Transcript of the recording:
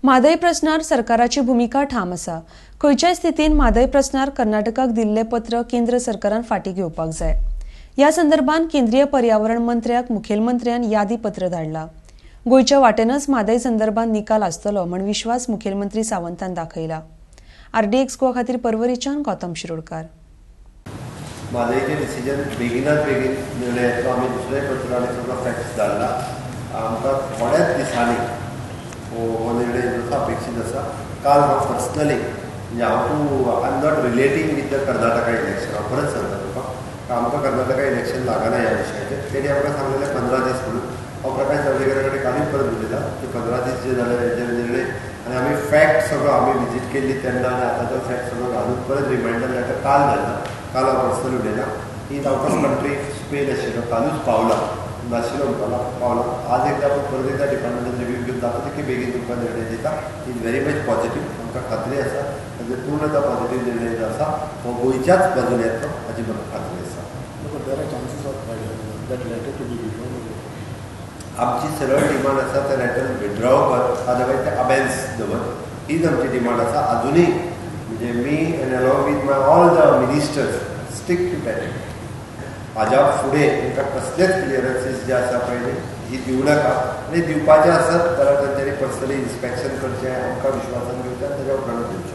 म्हादय प्रश्नार सरकाराची भूमिका ठाम आसा। खंयच्याय स्थितीन म्हादय प्रश्नार कर्नाटकाक दिल्ले पत्र केंद्र सरकारान फाटीं घेवपाक जाय। ह्या संदर्भात केंद्रीय पर्यावरण मंत्र्याक मुखेलमंत्र्यान यादी पत्र धाडला। गोयच्या वाटेनच म्हादय संदर्भात निकाल आसतलो म्हण विश्वास मुखेलमंत्री सावंतान दाखयला। RDX गोवा खातीर परवरीच्यान गौतम शिरोडकार। म्हादयचे डिसिजन बेगिनात बेगीन निर्णय येतलो। आमी दुसरे पत्र आनी सगळो फॅक्ट्स धाडला। आमकां थोड्याच दिसांनी हो निर्णय जो अपेक्षित आसा। काल म्हाका पर्सनली म्हणजे I am not relating with the Karnataka election. हांव खरेंच सांगता तुका आमकां कर्नाटका इलेक्शन लागना ह्या विशयाचेर। तेणी आमकां सांगलेले 15 दीस म्हणून। हांव प्रकाश जावडेकरा कडेन कालूच परत उलयला की 15 दीस जे जाले हेजेर निर्णय आनी आमी फॅक्ट सगळो आमी विजीट केल्ली तेन्ना आनी आतांचो फॅक्ट सगळो घालून परत रिमायंडर लेटर काल धाडला। काल हांव पर्सनली उलयला ही आउट ऑफ कंट्री स्पेन आशिल्लो कालूच पावला नाशिल्लो म्हणपाला पावला। आज एकदा परत एकदा डिपार्टमेंटान रिव्यू घेवन दाखयता की बेगीन तुमकां निर्णय दिता। Is very much positive. आमकां खात्री आसा ताजे पूर्णता पॉझिटीव निर्णय जो आसा हो गोंयच्याच बाजून येतलो हाची म्हाका खात्री आसा। आमची सरळ डिमांड आसा ते लेटर विथड्रॉ कर, अदरवायज ते अबेन्स दवर, हीच आमची डिमांड आसा। अजुनूय म्हणजे मी and along with my all the ministers stick to that. हाज्या फुडें तांकां कसलेच क्लियरन्सीस जे आसा पळय ही दिवं नाका आनी दिवपाचे आसत जाल्यार तांच्यांनी पर्सनली इन्स्पेक्शन करचें, आमकां विश्वासान घेवचें, ताच्या उपरांत दिवचें।